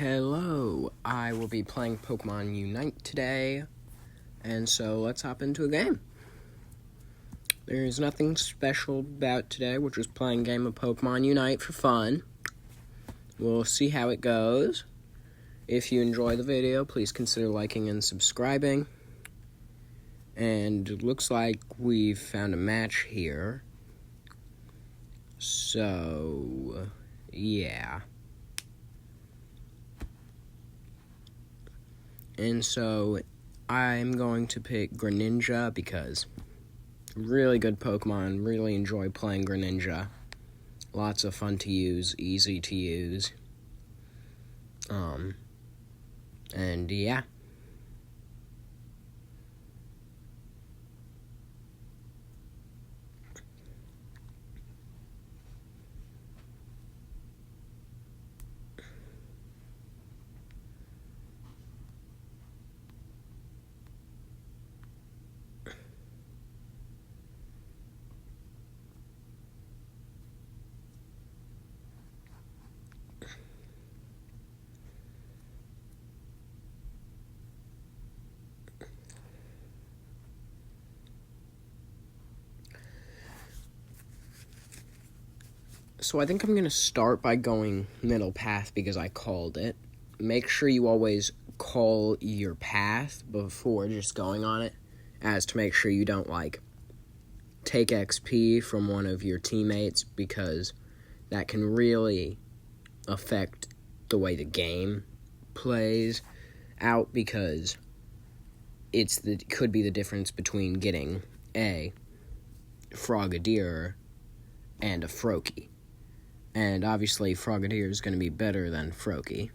Hello, I will be playing Pokemon Unite today, and so let's hop into a game. There's nothing special about today, we're just playing a game of Pokemon Unite for fun. We'll see how it goes. If you enjoy the video, please consider liking and subscribing. And it looks like we've found a match here. So, yeah. And so, I'm going to pick Greninja because really good Pokemon, really enjoy playing Greninja. Lots of fun to use, easy to use. And yeah. So I think I'm going to start by going middle path because I called it. Make sure you always call your path before just going on it, as to make sure you don't, take XP from one of your teammates, because that can really affect the way the game plays out, because it could be the difference between getting a Frogadier and a Froakie. And obviously, Frogadier is going to be better than Froakie.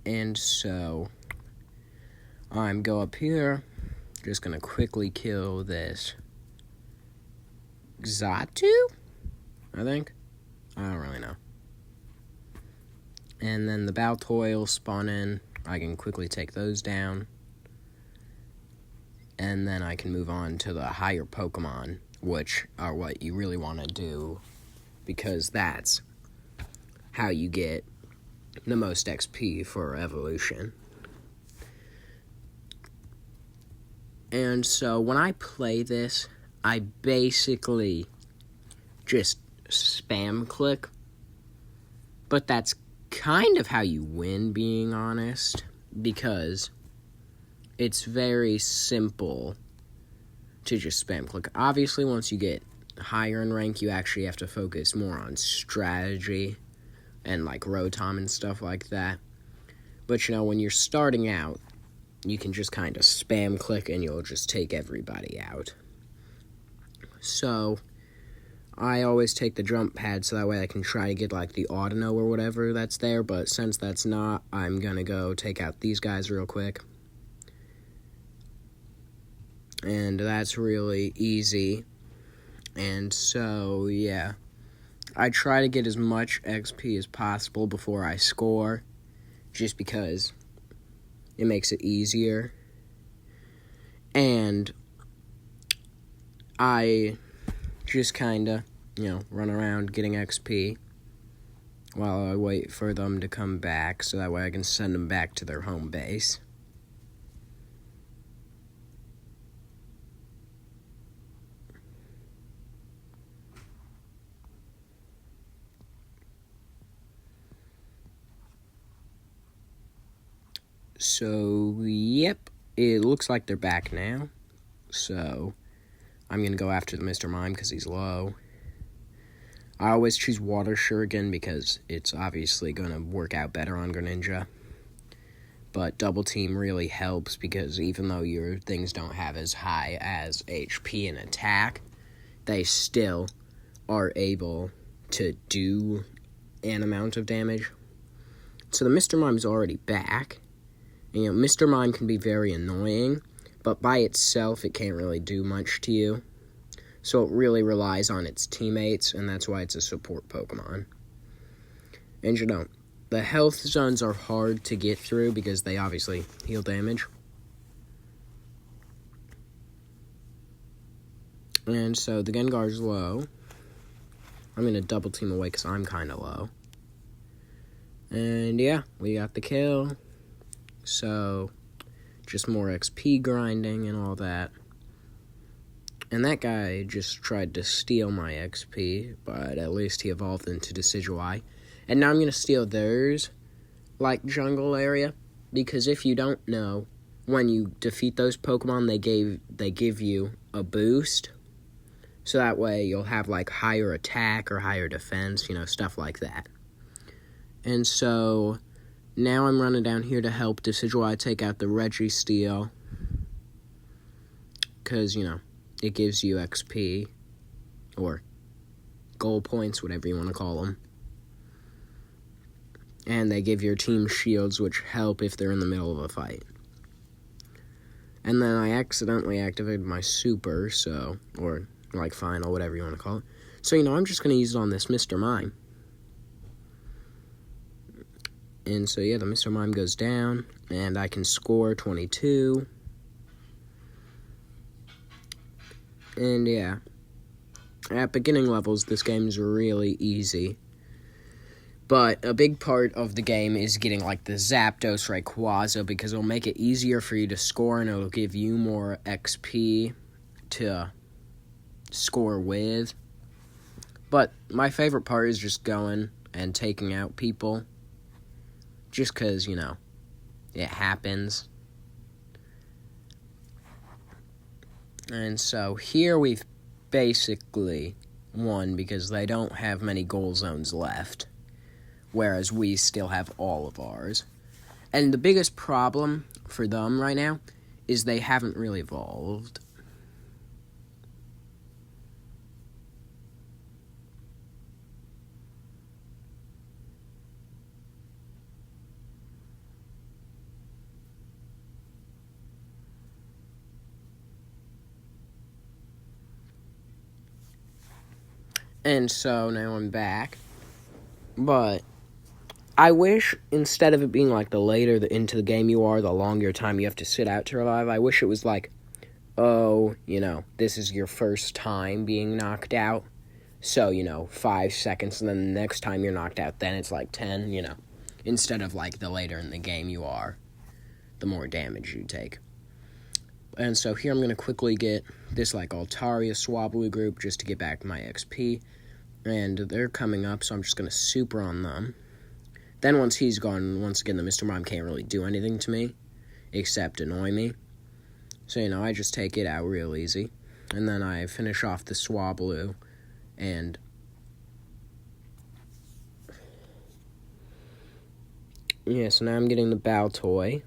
And so, I'm go up here. Just going to quickly kill this Xatu, I think. I don't really know. And then the Baltoy will spawn in. I can quickly take those down. And then I can move on to the higher Pokemon, which are what you really want to do, because that's how you get the most XP for evolution. And so when I play this, I basically just spam click, but that's kind of how you win, being honest, because it's very simple to just spam click. Obviously, once you get higher in rank, you actually have to focus more on strategy and Rotom and stuff like that. But when you're starting out, you can just kind of spam click and you'll just take everybody out. So I always take the jump pad so that way I can try to get the Audino or whatever that's there, but since that's not, I'm gonna go take out these guys real quick. And that's really easy. And so, yeah. I try to get as much XP as possible before I score, just because it makes it easier. And I just kind of, run around getting XP while I wait for them to come back, so that way I can send them back to their home base. So, yep, it looks like they're back now. So, I'm going to go after the Mr. Mime because he's low. I always choose Water Shuriken because it's obviously going to work out better on Greninja. But Double Team really helps because even though your things don't have as high as HP and attack, they still are able to do an amount of damage. So the Mr. Mime's already back. And, Mr. Mime can be very annoying, but by itself, it can't really do much to you. So it really relies on its teammates, and that's why it's a support Pokemon. And, the health zones are hard to get through because they obviously heal damage. And so the Gengar's low. I'm going to double team away because I'm kind of low. And yeah, we got the kill. So, just more XP grinding and all that. And that guy just tried to steal my XP, but at least he evolved into Decidueye. And now I'm going to steal theirs, like, jungle area. Because if you don't know, when you defeat those Pokemon, they give you a boost. So that way you'll have, like, higher attack or higher defense, stuff like that. And so now I'm running down here to help Decidueye take out the Registeel. Because, it gives you XP, or goal points, whatever you want to call them. And they give your team shields, which help if they're in the middle of a fight. And then I accidentally activated my super, or like final, whatever you want to call it. So, I'm just going to use it on this Mr. Mime. And so, yeah, the Mr. Mime goes down, and I can score 22. And yeah, at beginning levels, this game is really easy. But a big part of the game is getting, like, the Zapdos Rayquaza, because it'll make it easier for you to score, and it'll give you more XP to score with. But my favorite part is just going and taking out people, just because, it happens. And so here we've basically won because they don't have many goal zones left, whereas we still have all of ours. And the biggest problem for them right now is they haven't really evolved. And so now I'm back. But I wish, instead of it being like the later into the game you are, the longer time you have to sit out to revive, I wish it was like, oh, this is your first time being knocked out. So, 5 seconds, and then the next time you're knocked out, then it's like 10, Instead of like the later in the game you are, the more damage you take. And so here I'm going to quickly get this like Altaria Swablu group just to get back my XP. And they're coming up, so I'm just going to super on them. Then once he's gone, once again, the Mr. Mime can't really do anything to me, except annoy me. So, I just take it out real easy. And then I finish off the Swablu, and yeah, so now I'm getting the Baltoy.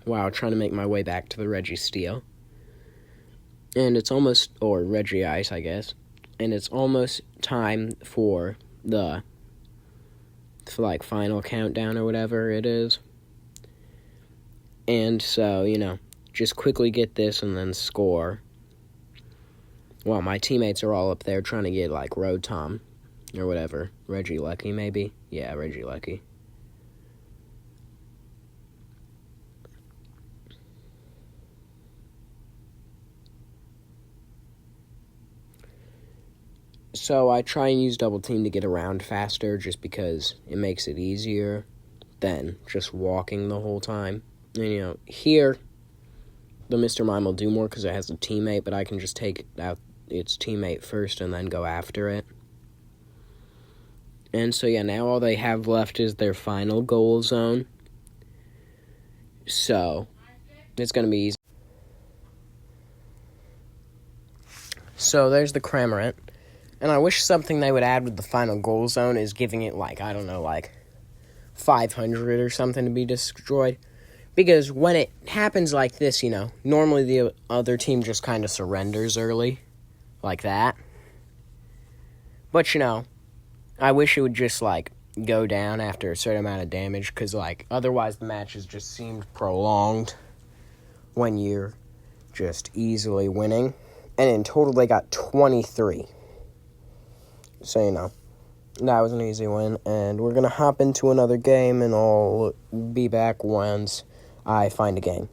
Wow, trying to make my way back to the Registeel. And it's almost, or Regice, I guess. And it's almost time for the final countdown or whatever it is. And so, just quickly get this and then score. Well, my teammates are all up there trying to get, like, Rotom or whatever. Regilucky, maybe? Yeah, Regilucky. So I try and use double team to get around faster just because it makes it easier than just walking the whole time. And, here, the Mr. Mime will do more because it has a teammate, but I can just take out its teammate first and then go after it. And so, yeah, now all they have left is their final goal zone. So, it's going to be easy. So, there's the Cramorant. And I wish something they would add with the final goal zone is giving it, 500 or something to be destroyed. Because when it happens like this, normally the other team just kind of surrenders early. Like that. But, I wish it would just, go down after a certain amount of damage. Because, otherwise the matches just seemed prolonged when you're just easily winning. And in total they got 23. So, that was an easy win. And we're going to hop into another game, and I'll be back once I find a game.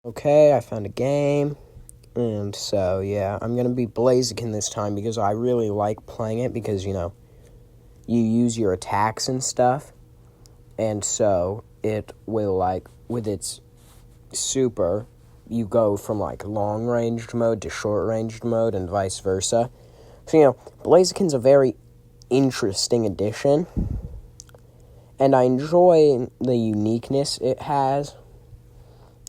Okay, I found a game. And so, yeah, I'm going to be Blaziken this time because I really like playing it because, you use your attacks and stuff. And so, it will, with its super, you go from, long-ranged mode to short-ranged mode and vice versa. So, Blaziken's a very interesting addition. And I enjoy the uniqueness it has.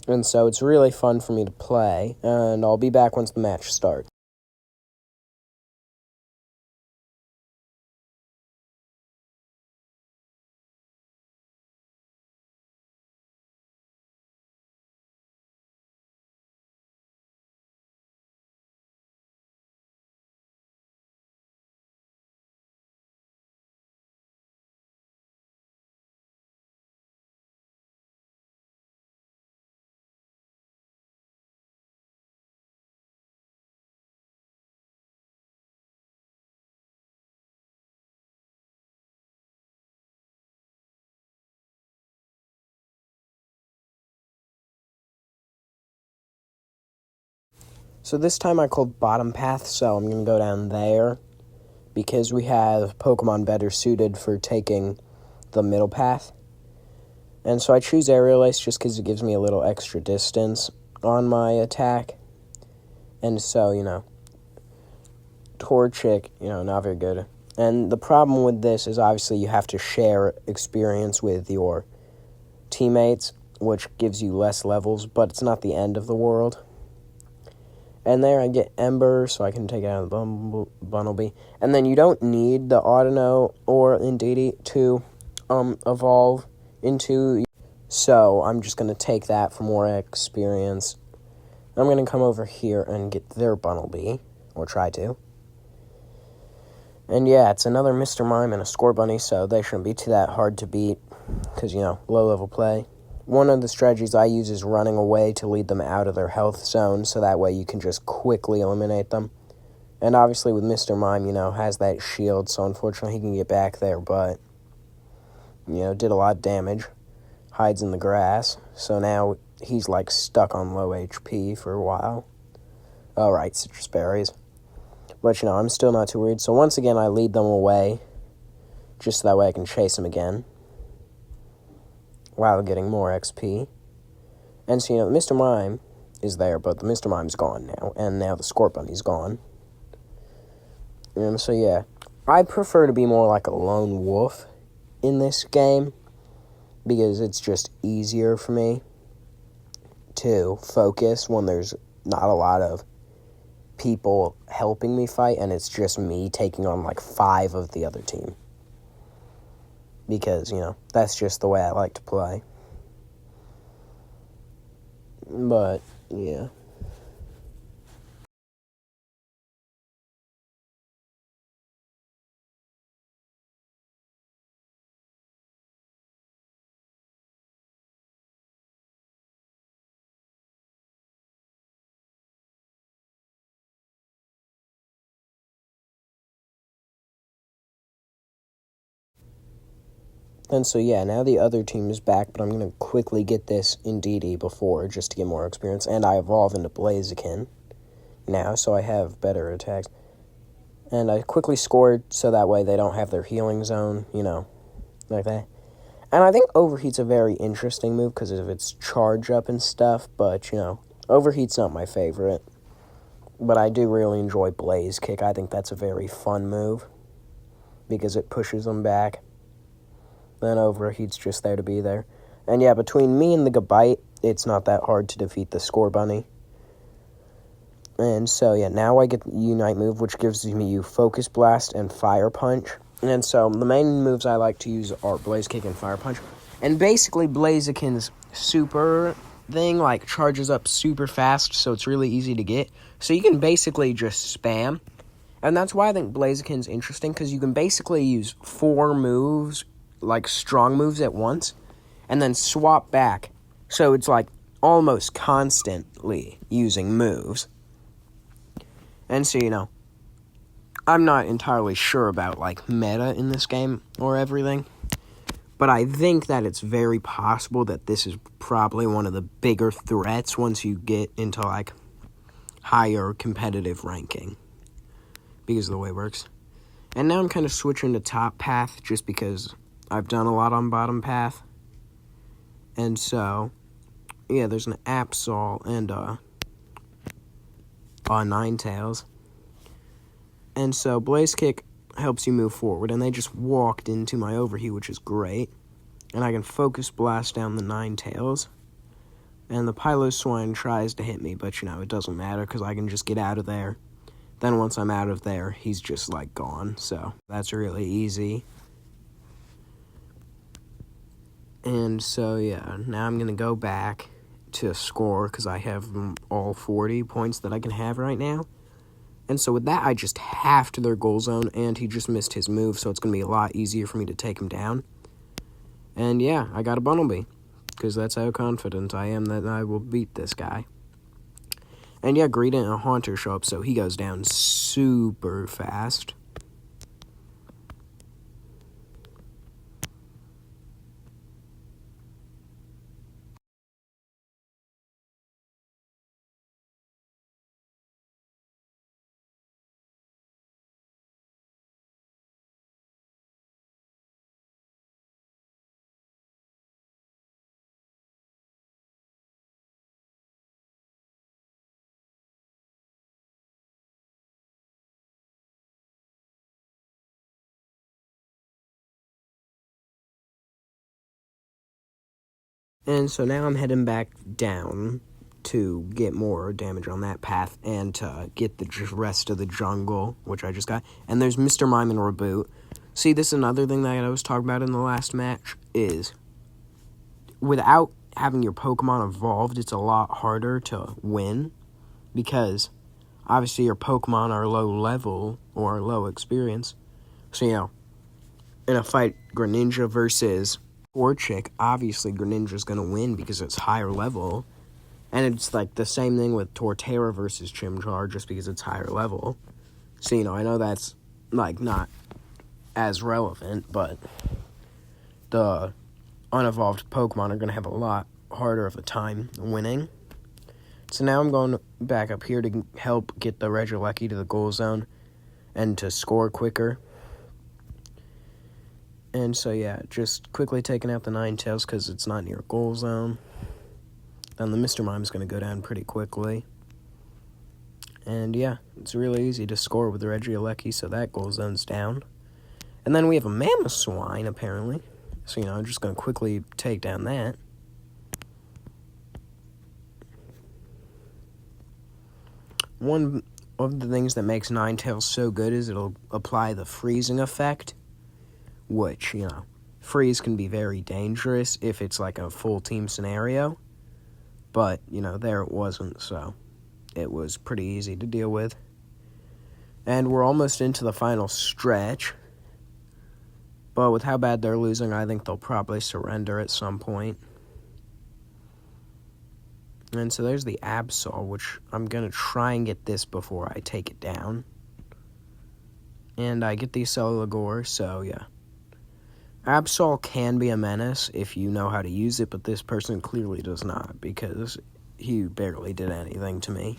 And so it's really fun for me to play, and I'll be back once the match starts. So this time I called bottom path, so I'm going to go down there, because we have Pokemon better suited for taking the middle path. And so I choose Aerial Ace just because it gives me a little extra distance on my attack. And so, Torchic, not very good. And the problem with this is obviously you have to share experience with your teammates, which gives you less levels, but it's not the end of the world. And there I get Ember, so I can take it out of the Bunnelby. And then you don't need the Audino or Indeedee to evolve into. So I'm just going to take that for more experience. I'm going to come over here and get their Bunnelby, or try to. And yeah, it's another Mr. Mime and a Scorbunny, so they shouldn't be too that hard to beat, because, low-level play. One of the strategies I use is running away to lead them out of their health zone, so that way you can just quickly eliminate them. And obviously with Mr. Mime, has that shield, so unfortunately he can get back there, but, did a lot of damage. Hides in the grass, so now he's, stuck on low HP for a while. Oh, right, citrus berries. But, I'm still not too worried. So once again, I lead them away, just so that way I can chase him again, while getting more XP. And so, Mr. Mime is there, but the Mr. Mime's gone now, and now the Scorbunny's gone. And so, yeah, I prefer to be more like a lone wolf in this game, because it's just easier for me to focus when there's not a lot of people helping me fight, and it's just me taking on, 5 of the other team. Because, that's just the way I like to play. But, yeah. And so, yeah, now the other team is back, but I'm going to quickly get this Indeedee before, just to get more experience. And I evolve into Blaziken now, so I have better attacks. And I quickly scored, so that way they don't have their healing zone, like that. And I think Overheat's a very interesting move, because of its charge up and stuff, but, Overheat's not my favorite. But I do really enjoy Blaze Kick. I think that's a very fun move, because it pushes them back. Then Overheat's just there to be there. And yeah, between me and the Gabite, it's not that hard to defeat the Scorbunny. And so, yeah, now I get the Unite move, which gives me Focus Blast and Fire Punch. And so, the main moves I like to use are Blaze Kick and Fire Punch. And basically, Blaziken's super thing, charges up super fast, so it's really easy to get. So you can basically just spam. And that's why I think Blaziken's interesting, because you can basically use 4 moves, strong moves at once, and then swap back. So it's, almost constantly using moves. And so, I'm not entirely sure about, meta in this game or everything. But I think that it's very possible that this is probably one of the bigger threats once you get into, like, higher competitive ranking. Because of the way it works. And now I'm kind of switching to top path just because I've done a lot on bottom path. And so, yeah, there's an Absol and Ninetales. And so Blaze Kick helps you move forward, and they just walked into my Overheat, which is great. And I can Focus Blast down the Ninetales. And the Piloswine tries to hit me, but, you know, it doesn't matter because I can just get out of there. Then once I'm out of there, he's just, like, gone. So that's really easy. And so, yeah, now I'm going to go back to score because I have all 40 points that I can have right now. And so with that, I just halved their goal zone, and he just missed his move, so it's going to be a lot easier for me to take him down. And yeah, I got a Bunnelby, because that's how confident I am that I will beat this guy. And yeah, Greedent and Haunter show up, so he goes down super fast. And so now I'm heading back down to get more damage on that path and to get the rest of the jungle, which I just got. And there's Mr. Mime and Reboot. See, this is another thing that I was talking about in the last match, is without having your Pokemon evolved, it's a lot harder to win, because obviously your Pokemon are low level or low experience. So, you know, in a fight, Greninja versus Torchic, obviously Greninja's going to win because it's higher level. And it's like the same thing with Torterra versus Chimchar, just because it's higher level. So, you know, I know that's, like, not as relevant, but the unevolved Pokemon are going to have a lot harder of a time winning. So now I'm going back up here to help get the Regieleki to the goal zone and to score quicker. And so, yeah, just quickly taking out the Ninetales because it's not near goal zone. Then the Mr. Mime's going to go down pretty quickly. And, yeah, it's really easy to score with the Regieleki, so that goal zone's down. And then we have a Mamoswine, apparently. So, you know, I'm just going to quickly take down that. One of the things that makes Ninetales so good is it'll apply the freezing effect, which, you know, freeze can be very dangerous if it's like a full team scenario. But, you know, there it wasn't, so it was pretty easy to deal with. And we're almost into the final stretch. But with how bad they're losing, I think they'll probably surrender at some point. And so there's the Absol, which I'm going to try and get this before I take it down. And I get the Celigore, so yeah. Absol can be a menace if you know how to use it, but this person clearly does not, because he barely did anything to me.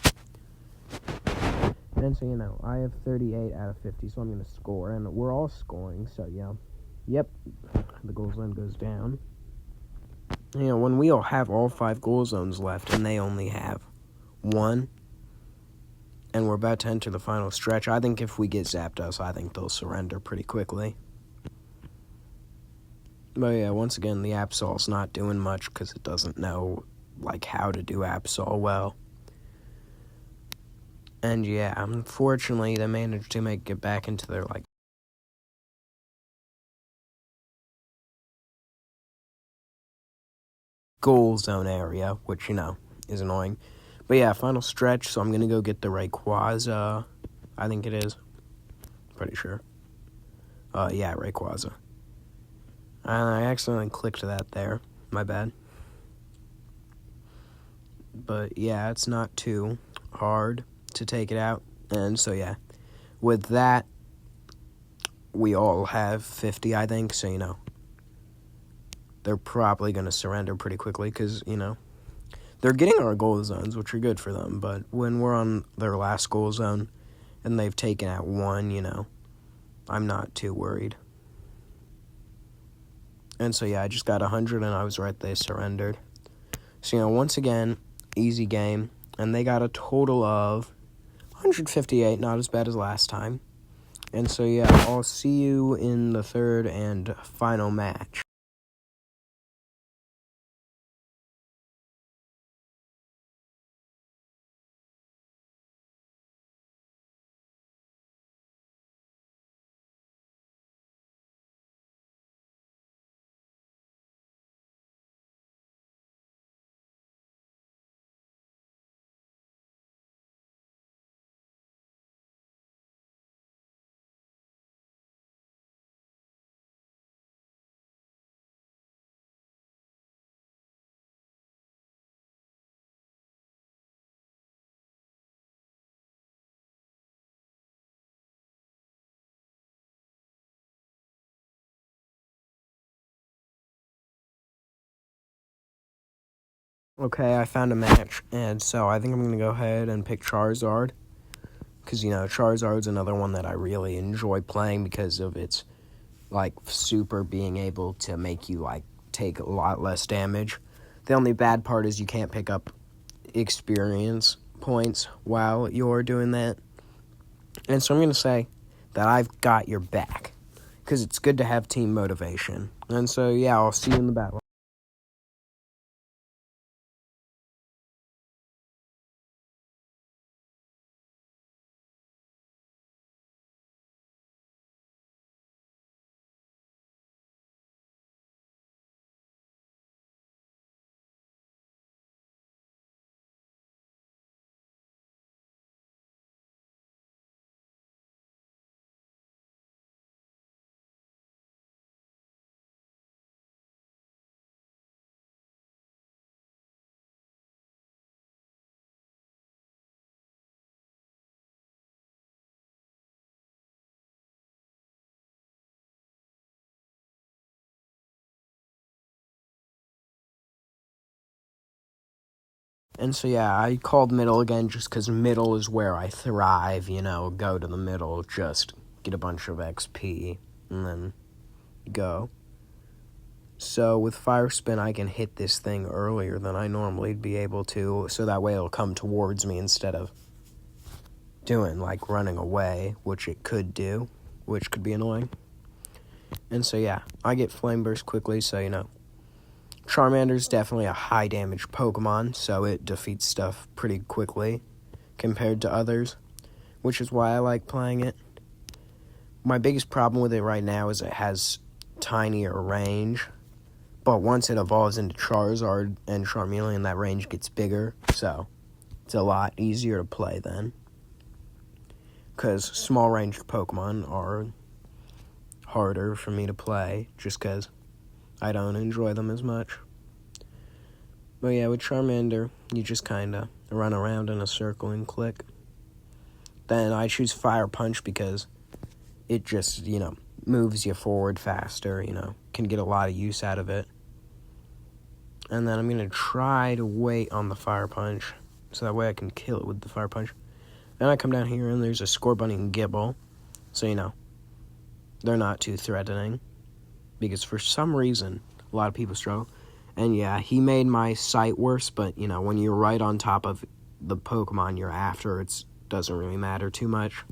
And so, you know, I have 38 out of 50, so I'm going to score, and we're all scoring, so yeah. Yep, the goal zone goes down. You know, when we all have all 5 goal zones left, and they only have 1, and we're about to enter the final stretch, I think if we get Zapdos, I think they'll surrender pretty quickly. But yeah, once again, the Absol's not doing much because it doesn't know, like, how to do Absol well. And yeah, unfortunately, they managed to make it back into their, like, goal zone area, which, you know, is annoying. But yeah, final stretch, so I'm going to go get the Rayquaza. I think it is. Pretty sure. Yeah, Rayquaza. I accidentally clicked that there. My bad. But yeah, it's not too hard to take it out. And so yeah, with that, we all have 50, I think. So, you know, they're probably going to surrender pretty quickly because, they're getting our goal zones, which are good for them. But when we're on their last goal zone and they've taken out one, I'm not too worried. And so, yeah, I just got 100 and I was right, they surrendered. So, once again, easy game. And they got a total of 158, not as bad as last time. And so, yeah, I'll see you in the third and final match. Okay, I found a match, and so I think I'm going to go ahead and pick Charizard. Because, Charizard's another one that I really enjoy playing because of its, super being able to make you, take a lot less damage. The only bad part is you can't pick up experience points while you're doing that. And so I'm going to say that I've got your back. Because it's good to have team motivation. And so, yeah, I'll see you in the battle. And so, yeah, I called middle again just because middle is where I thrive, go to the middle, just get a bunch of XP, and then go. So, with Fire Spin, I can hit this thing earlier than I normally would be able to, so that way it'll come towards me instead of doing, running away, which it could do, which could be annoying. And so, yeah, I get Flame Burst quickly, so, Charmander's definitely a high damage Pokemon, so it defeats stuff pretty quickly compared to others, which is why I like playing it. My biggest problem with it right now is it has tinier range, but once it evolves into Charizard and Charmeleon, that range gets bigger, so it's a lot easier to play then. Because small ranged Pokemon are harder for me to play, just because I don't enjoy them as much. But yeah, with Charmander, you just kind of run around in a circle and click. Then I choose Fire Punch because it just, moves you forward faster, can get a lot of use out of it. And then I'm going to try to wait on the Fire Punch, so that way I can kill it with the Fire Punch. Then I come down here and there's a Scorbunny and Gibble, so, they're not too threatening. Because for some reason, a lot of people struggle. And yeah, he made my sight worse, but, when you're right on top of the Pokemon you're after, it doesn't really matter too much.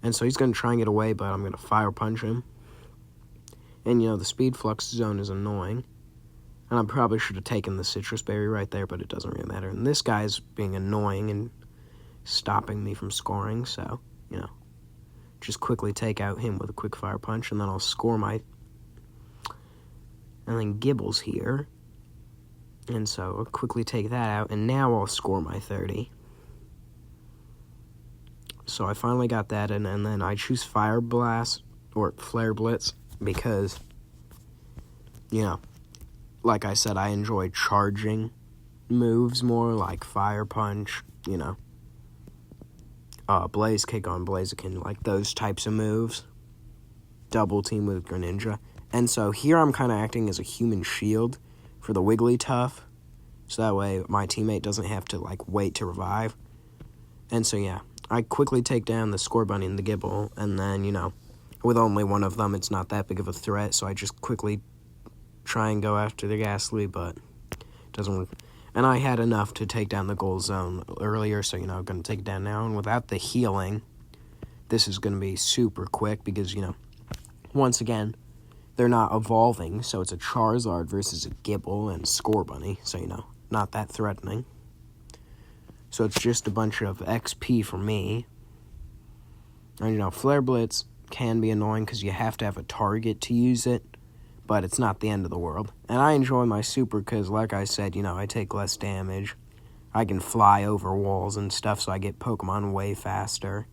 And so he's going to try and get away, but I'm going to Fire Punch him. And, the Speed Flux Zone is annoying. And I probably should have taken the Citrus Berry right there, but it doesn't really matter. And this guy's being annoying and stopping me from scoring, so, just quickly take out him with a quick Fire Punch, and then I'll score my... And then Gibble's here. And so I'll quickly take that out, and now I'll score my 30. So I finally got that, and then I choose Fire Blast, or Flare Blitz, because, like I said, I enjoy charging moves more, like Fire Punch, Blaze Kick on Blaziken, like those types of moves. Double Team with Greninja. And so here I'm kind of acting as a human shield for the Wigglytuff. So that way my teammate doesn't have to, like, wait to revive. And so, yeah, I quickly take down the Scorbunny and the Gibble. And then, you know, with only one of them, it's not that big of a threat. So I just quickly try and go after the Ghastly, but it doesn't work. And I had enough to take down the Gold Zone earlier. So, you know, I'm going to take it down now. And without the healing, this is going to be super quick because, you know, once again, they're not evolving, so it's a Charizard versus a Gibble and Scorbunny, so, you know, not that threatening. So it's just a bunch of XP for me. And, you know, Flare Blitz can be annoying because you have to have a target to use it, but it's not the end of the world. And I enjoy my Super because, like I said, you know, I take less damage. I can fly over walls and stuff, so I get Pokemon way faster.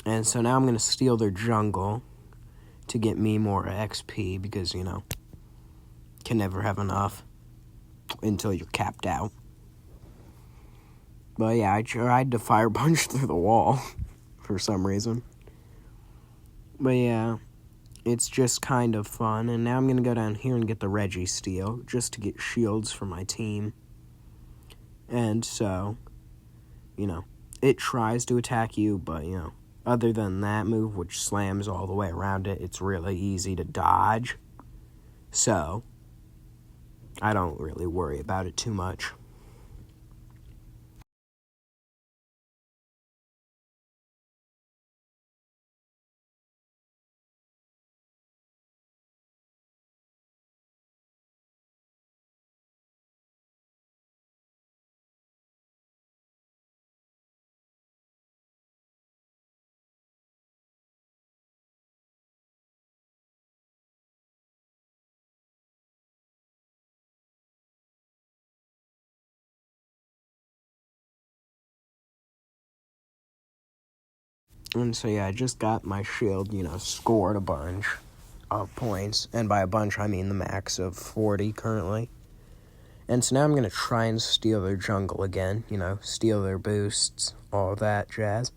And so now I'm going to steal their jungle to get me more XP because, you know, can never have enough until you're capped out. But yeah, I tried to fire punch through the wall for some reason. But yeah, it's just kind of fun. And now I'm going to go down here and get the Registeel just to get shields for my team. And so, you know, it tries to attack you, but, you know, other than that move, which slams all the way around it, it's really easy to dodge. So, I don't really worry about it too much. And so, yeah, I just got my shield, you know, scored a bunch of points. And by a bunch, I mean the max of 40 currently. And so now I'm going to try and steal their jungle again, you know, steal their boosts, all that jazz.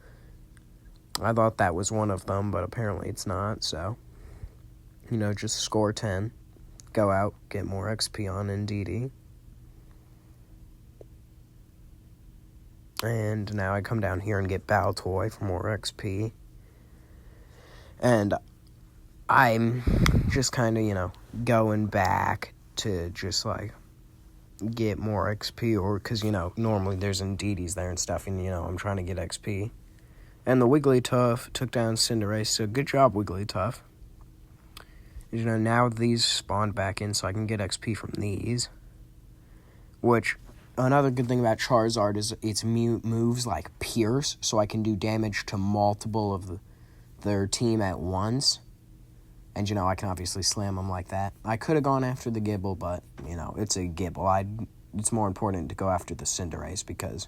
I thought that was one of them, but apparently it's not, so, you know, just score 10, go out, get more XP on Indeedee. And now I come down here and get Baltoy for more XP. And I'm just kind of, you know, going back to just, like, get more XP, or because, you know, normally there's Indeedees there and stuff, and, you know, I'm trying to get XP. And the Wigglytuff took down Cinderace, so good job, Wigglytuff. You know, now these spawned back in, so I can get XP from these. Which, another good thing about Charizard is its moves like Pierce, so I can do damage to multiple of their team at once. And, you know, I can obviously slam them like that. I could have gone after the Gibble, but, you know, it's a Gibble. It's more important to go after the Cinderace because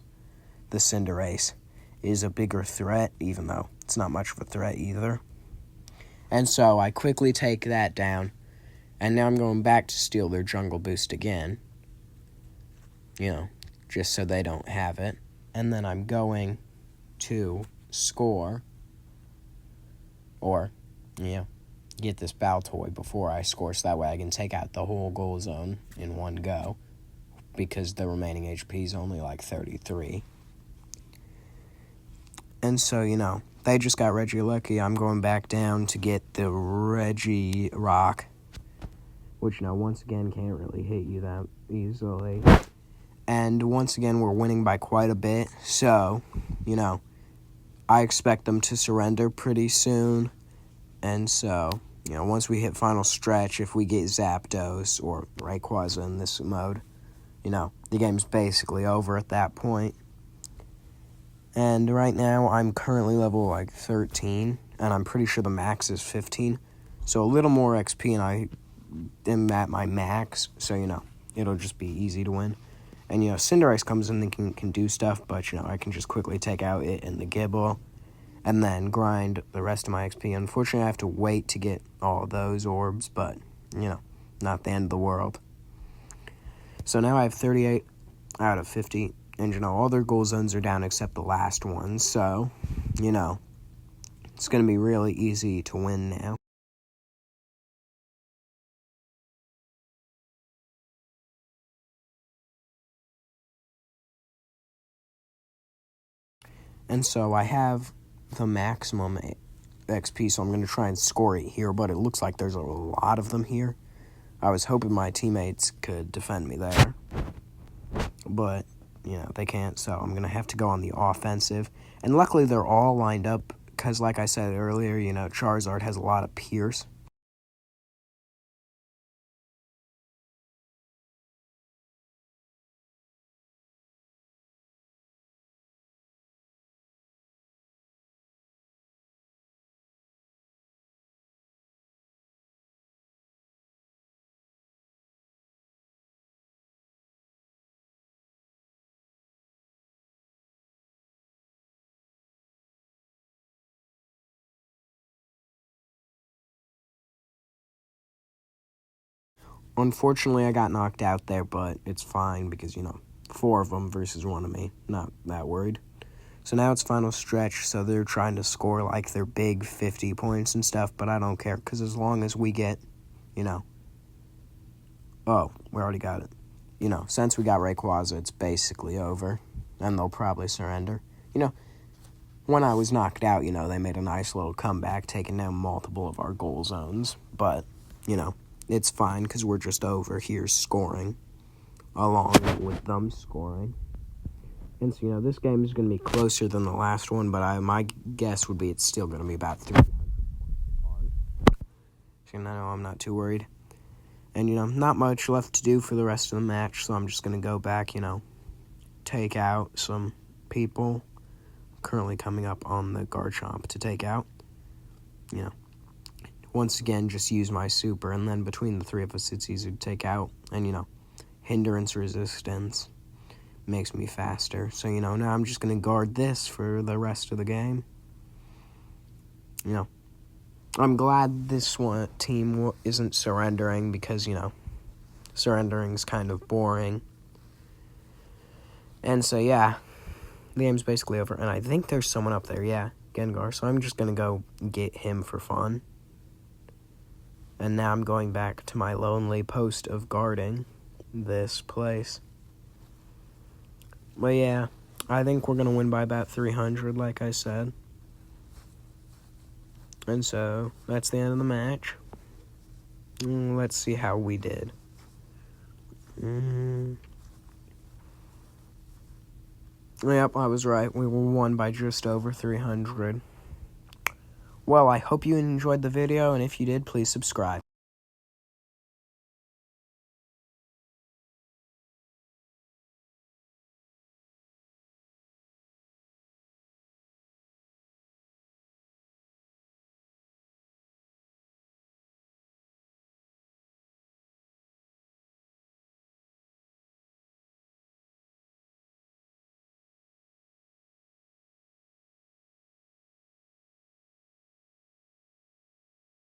the Cinderace is a bigger threat, even though it's not much of a threat either. And so I quickly take that down, and now I'm going back to steal their jungle boost again. You know, just so they don't have it. And then I'm going to score, or, you know, get this Baltoy before I score, so that way I can take out the whole goal zone in one go, because the remaining HP is only like 33. And so, you know, they just got Regieleki. I'm going back down to get the Regirock, which, you know, once again can't really hit you that easily. And once again, we're winning by quite a bit, so, you know, I expect them to surrender pretty soon. And so, you know, once we hit final stretch, if we get Zapdos or Rayquaza in this mode, you know, the game's basically over at that point. And right now, I'm currently level, like, 13, and I'm pretty sure the max is 15. So a little more XP, and I am at my max, so, you know, it'll just be easy to win. And, you know, Cinderace comes in and can do stuff, but, you know, I can just quickly take out it and the Gibble, and then grind the rest of my XP. Unfortunately, I have to wait to get all of those orbs, but, you know, not the end of the world. So now I have 38 out of 50. And, you know, all their goal zones are down except the last one. So, you know, it's going to be really easy to win now. And so I have the maximum XP, so I'm going to try and score it here, but it looks like there's a lot of them here. I was hoping my teammates could defend me there, but, you know, they can't, so I'm going to have to go on the offensive. And luckily they're all lined up, because like I said earlier, you know, Charizard has a lot of Pierce. Unfortunately, I got knocked out there, but it's fine because, you know, 4 of them versus 1 of me. Not that worried. So now it's final stretch, so they're trying to score, like, their big 50 points and stuff, but I don't care, because as long as we get, you know... Oh, we already got it. You know, since we got Rayquaza, it's basically over, and they'll probably surrender. You know, when I was knocked out, you know, they made a nice little comeback, taking down multiple of our goal zones, but, you know, it's fine, because we're just over here scoring, along with them scoring. And so, you know, this game is going to be closer than the last one, but my guess would be it's still going to be about 300 points apart. So, you know, I'm not too worried. And, you know, not much left to do for the rest of the match, so I'm just going to go back, you know, take out some people. Currently coming up on the Garchomp to take out. You know, once again, just use my super, and then between the 3 of us, it's easy to take out. And, you know, hindrance resistance makes me faster. So, you know, now I'm just going to guard this for the rest of the game. You know, I'm glad this team isn't surrendering because, you know, surrendering is kind of boring. And so, yeah, the game's basically over. And I think there's someone up there, yeah, Gengar. So I'm just going to go get him for fun. And now I'm going back to my lonely post of guarding this place. But yeah, I think we're going to win by about 300, like I said. And so, that's the end of the match. Let's see how we did. Yep, I was right. We won by just over 300. Well, I hope you enjoyed the video, and if you did, please subscribe.